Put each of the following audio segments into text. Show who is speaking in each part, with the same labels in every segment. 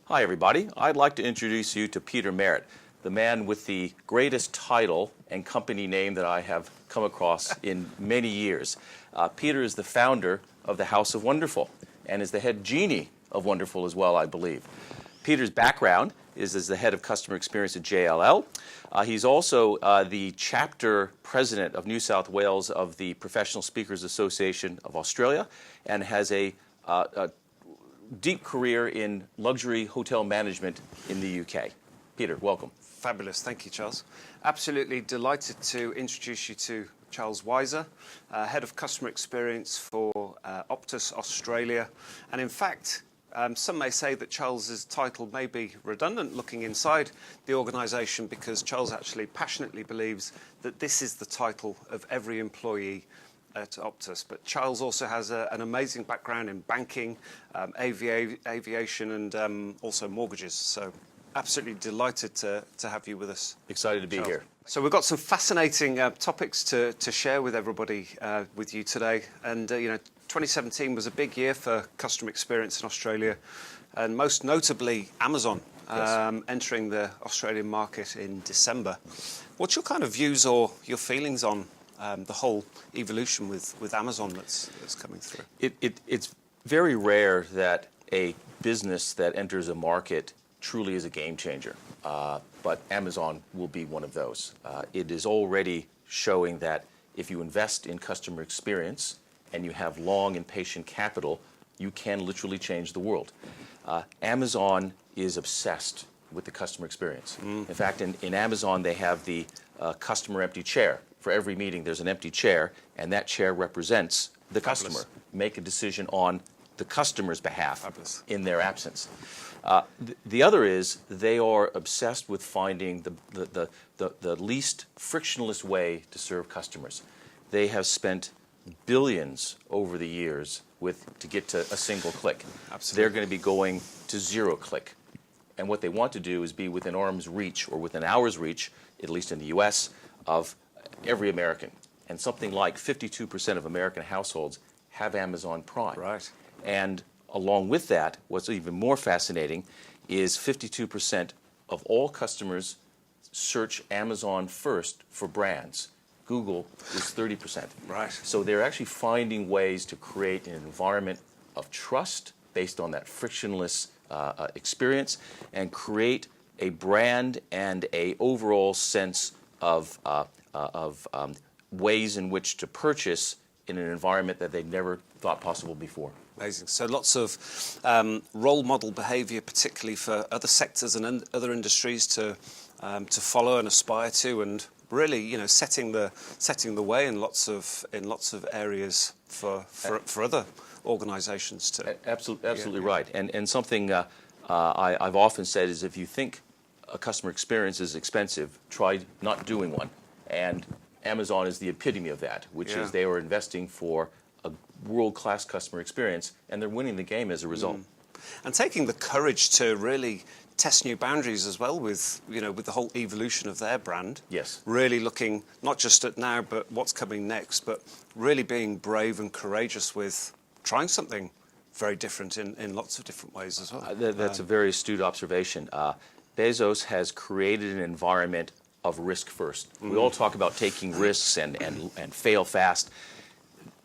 Speaker 1: Hi, everybody. I'd like to introduce you to Peter Merrett, the man with the greatest title and company name that I have come across in many years. Peter is the founder of the House of Wonderful and is the head genie of Wonderful as well, I believe. Peter's background is as the head of customer experience at JLL. He's also the chapter president of New South Wales of the Professional Speakers Association of Australia and has a deep career in luxury hotel management in the UK. Peter, welcome.
Speaker 2: Fabulous. Thank you, Charles. Absolutely delighted to introduce you to Charles Weiser, Head of Customer Experience for Optus Australia. And in fact, some may say that Charles's title may be redundant looking inside the organisation because Charles actually passionately believes that this is the title of every employee at Optus. But Charles also has an amazing background in banking, aviation and also mortgages. So absolutely delighted to have you with us.
Speaker 1: Excited to be
Speaker 2: Charles.
Speaker 1: here.
Speaker 2: So we've got some fascinating topics to share with everybody, with you today. And, 2017 was a big year for customer experience in Australia, and most notably Amazon entering the Australian market in December. What's your kind of views or your feelings on the whole evolution with Amazon that's coming through?
Speaker 1: It's very rare that a business that enters a market truly is a game changer, but Amazon will be one of those. It is already showing that if you invest in customer experience and you have long and patient capital, you can literally change the world. Amazon is obsessed with the customer experience. In fact, in Amazon, they have the customer empty chair. For every meeting, there's an empty chair, and that chair represents the customer. Make a decision on the customer's behalf in their absence. The other is they are obsessed with finding the least frictionless way to serve customers. They have spent billions over the years to get to a single click.
Speaker 2: Absolutely.
Speaker 1: They're going to be going to zero click. And what they want to do is be within arm's reach or within hour's reach, at least in the US, of every American. And something like 52% of American households have Amazon Prime.
Speaker 2: Right.
Speaker 1: And along with that, what's even more fascinating is 52% of all customers search Amazon first for brands. Google is 30%.
Speaker 2: Right.
Speaker 1: So they're actually finding ways to create an environment of trust based on that frictionless experience and create a brand and a overall sense of ways in which to purchase in an environment that they never thought possible before.
Speaker 2: Amazing. So lots of role model behaviour, particularly for other sectors and other industries to follow and aspire to, and really, setting the way in lots of areas for other organisations to.
Speaker 1: Absolutely right. And something I've often said is if you think a customer experience is expensive, try not doing one. And Amazon is the epitome of that, which is they are investing for a world-class customer experience, and they're winning the game as a result.
Speaker 2: And taking the courage to really test new boundaries as well with the whole evolution of their brand.
Speaker 1: Yes.
Speaker 2: Really looking not just at now, but what's coming next, but really being brave and courageous with trying something very different in lots of different ways as well.
Speaker 1: That's a very astute observation. Bezos has created an environment of risk first. We all talk about taking risks and fail fast.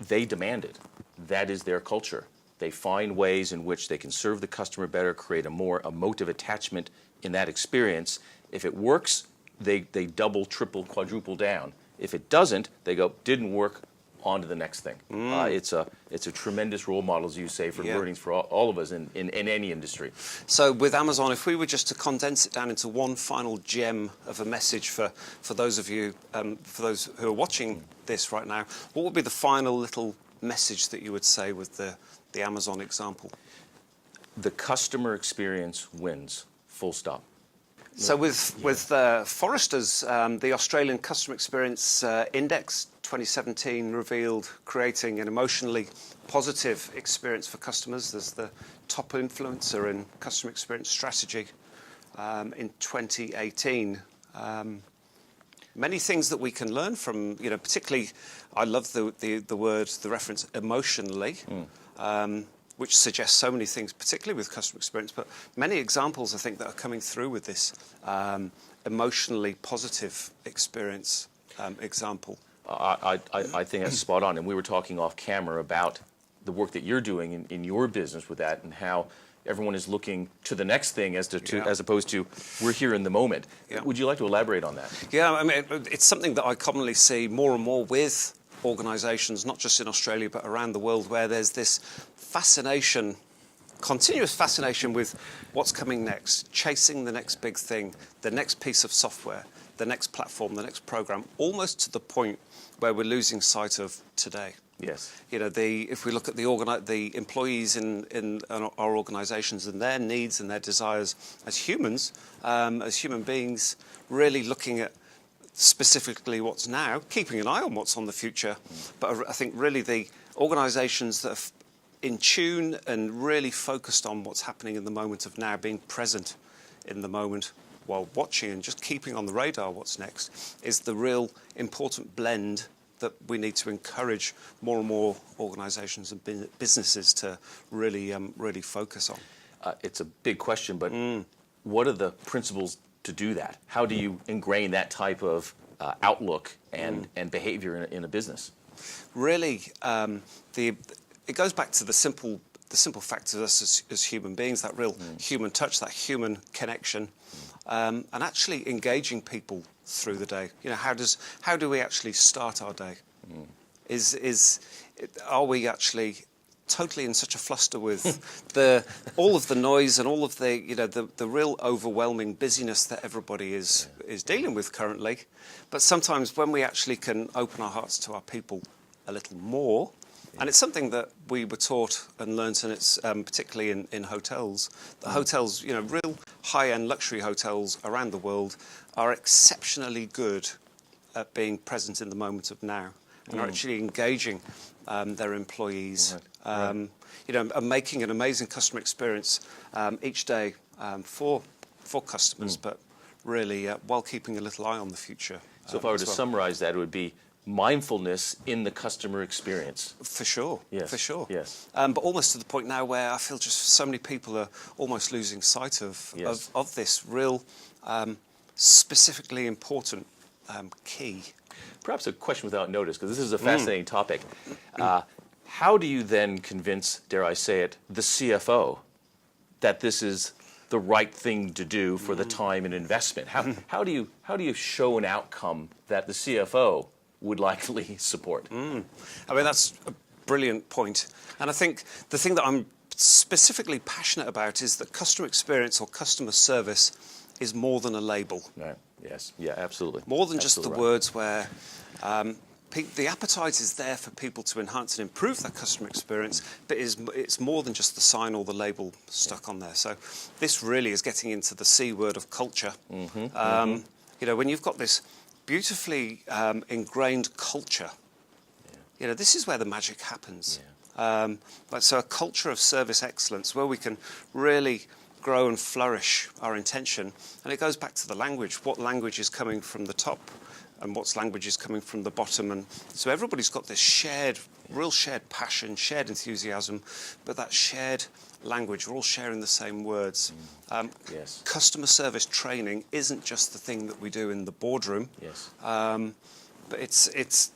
Speaker 1: They demand it. That is their culture. They find ways in which they can serve the customer better, create a more emotive attachment in that experience. If it works, they double, triple, quadruple down. If it doesn't, they go, didn't work, on to the next thing. It's a tremendous role model, as you say, for learnings for all of us in any industry.
Speaker 2: So with Amazon, if we were just to condense it down into one final gem of a message for those of you, for those who are watching this right now, what would be the final little message that you would say with the Amazon example?
Speaker 1: The customer experience wins, full stop.
Speaker 2: So with Forrester's, the Australian Customer Experience Index 2017 revealed creating an emotionally positive experience for customers as the top influencer in customer experience strategy in 2018. Many things that we can learn from, particularly, I love the reference emotionally. which suggests so many things, particularly with customer experience, but many examples I think that are coming through with this emotionally positive experience example.
Speaker 1: I think that's spot on. And we were talking off camera about the work that you're doing in your business with that, and how everyone is looking to the next thing as opposed to we're here in the moment.
Speaker 2: Yeah.
Speaker 1: Would you like to elaborate on that?
Speaker 2: Yeah, I mean, it's something that I commonly see more and more with organisations, not just in Australia but around the world, where there's this fascination, continuous fascination with what's coming next, chasing the next big thing, the next piece of software, the next platform, the next program, almost to the point where we're losing sight of today.
Speaker 1: Yes.
Speaker 2: You know, if we look at the employees in our organisations and their needs and their desires as human beings, really looking at specifically what's now, keeping an eye on what's on the future. But I think really the organisations that are in tune and really focused on what's happening in the moment of now, being present in the moment while watching and just keeping on the radar what's next, is the real important blend that we need to encourage more and more organisations and businesses to really focus on.
Speaker 1: It's a big question, but what are the principles to do that? How do you ingrain that type of outlook and behaviour in a business?
Speaker 2: Really, it goes back to the simple fact of us as human beings, that real human touch, that human connection, and actually engaging people through the day. You know, how do we actually start our day? Are we actually totally in such a fluster with all of the noise and all of the real overwhelming busyness that everybody is dealing with currently? But sometimes when we actually can open our hearts to our people a little more, and it's something that we were taught and learnt, and it's particularly in hotels. The hotels, you know, real high-end luxury hotels around the world are exceptionally good at being present in the moment of now, and are actually engaging their employees, you know, and making an amazing customer experience each day for customers, but really while keeping a little eye on the future.
Speaker 1: So if I were to summarise that, it would be mindfulness in the customer experience.
Speaker 2: For sure,
Speaker 1: yes.
Speaker 2: For sure.
Speaker 1: Yes.
Speaker 2: But almost to the point now where I feel just so many people are almost losing sight of this real specifically important key.
Speaker 1: Perhaps a question without notice, because this is a fascinating topic. How do you then convince, dare I say it, the CFO that this is the right thing to do for the time and investment? How do you show an outcome that the CFO would likely support?
Speaker 2: I mean, that's a brilliant point. And I think the thing that I'm specifically passionate about is that customer experience or customer service is more than a label.
Speaker 1: Right. Yes. Yeah, absolutely.
Speaker 2: More than just
Speaker 1: absolutely
Speaker 2: the words where the appetite is there for people to enhance and improve their customer experience, but it's more than just the sign or the label stuck on there. So this really is getting into the C word of culture. You know, when you've got this beautifully ingrained culture, you know, this is where the magic happens. So a culture of service excellence where we can really grow and flourish our intention. And it goes back to the language. What language is coming from the top and what language is coming from the bottom? And so everybody's got this real shared passion, shared enthusiasm, but that shared language, we're all sharing the same words. Customer service training isn't just the thing that we do in the boardroom, but it's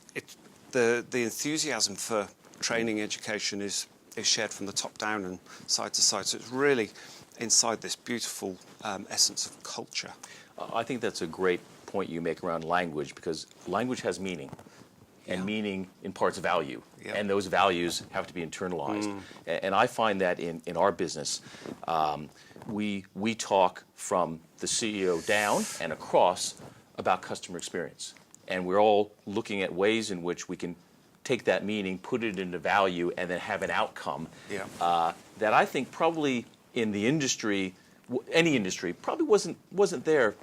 Speaker 2: the enthusiasm for training education is shared from the top down and side to side. So it's really inside this beautiful essence of culture.
Speaker 1: I think that's a great point you make around language, because language has meaning, and meaning imparts value, and those values have to be internalized. And I find that in our business, we talk from the CEO down and across about customer experience, and we're all looking at ways in which we can take that meaning, put it into value, and then have an outcome that I think probably in the industry, any industry, probably wasn't there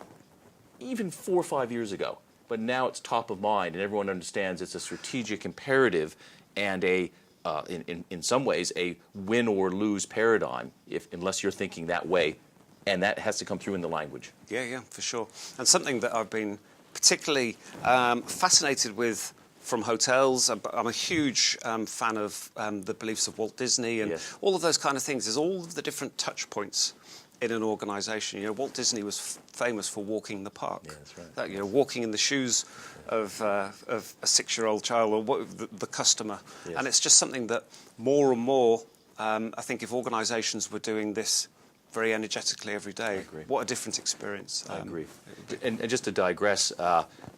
Speaker 1: even 4 or 5 years ago. But now it's top of mind, and everyone understands it's a strategic imperative and in some ways, a win or lose paradigm, unless you're thinking that way, and that has to come through in the language.
Speaker 2: Yeah, for sure. And something that I've been particularly fascinated with from hotels. I'm a huge fan of the beliefs of Walt Disney and
Speaker 1: Yes.
Speaker 2: all of those kind of things. There's all of the different touch points in an organisation. You know, Walt Disney was famous for walking the park.
Speaker 1: Yeah, that's right.
Speaker 2: That, you know, walking in the shoes of a 6-year-old child or the customer.
Speaker 1: Yes.
Speaker 2: And it's just something that more and more, I think if organisations were doing this very energetically every day,
Speaker 1: agree.
Speaker 2: what a different experience.
Speaker 1: I agree. And just to digress,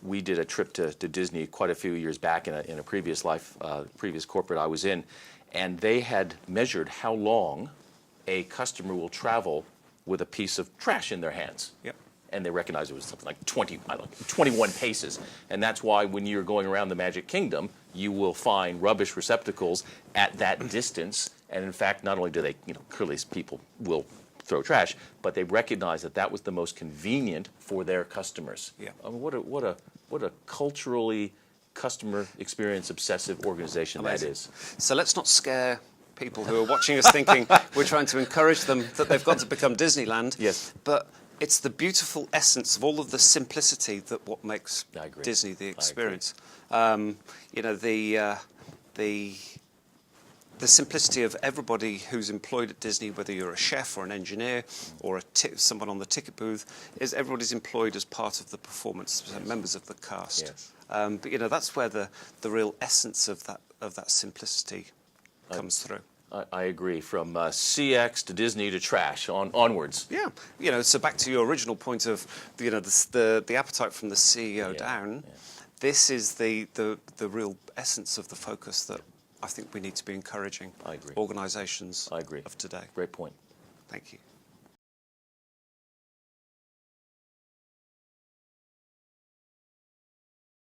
Speaker 1: we did a trip to Disney quite a few years back in a previous life, previous corporate I was in, and they had measured how long a customer will travel with a piece of trash in their hands.
Speaker 2: Yep.
Speaker 1: And they recognized it was something like 21 paces. And that's why when you're going around the Magic Kingdom, you will find rubbish receptacles at that distance. And in fact, not only do they, clearly people will throw trash, but they recognize that that was the most convenient for their customers.
Speaker 2: Yeah.
Speaker 1: I mean, what a culturally customer experience obsessive organization
Speaker 2: Amazing.
Speaker 1: that is.
Speaker 2: So let's not scare people who are watching us thinking we're trying to encourage them that they've got to become Disneyland.
Speaker 1: Yes.
Speaker 2: But it's the beautiful essence of all of the simplicity that what makes
Speaker 1: I agree.
Speaker 2: Disney the
Speaker 1: I agree.
Speaker 2: experience. The simplicity of everybody who's employed at Disney, whether you're a chef or an engineer or someone on the ticket booth, is everybody's employed as part of the performance, members of the cast.
Speaker 1: Yes.
Speaker 2: But that's where the real essence of that simplicity comes through.
Speaker 1: I agree. From CX to Disney to trash, onwards.
Speaker 2: Yeah, so back to your original point of the appetite from the CEO down.
Speaker 1: Yeah.
Speaker 2: This is the real essence of the focus that I think we need to be encouraging
Speaker 1: I agree.
Speaker 2: organisations
Speaker 1: I agree.
Speaker 2: of today.
Speaker 1: Great point.
Speaker 2: Thank you.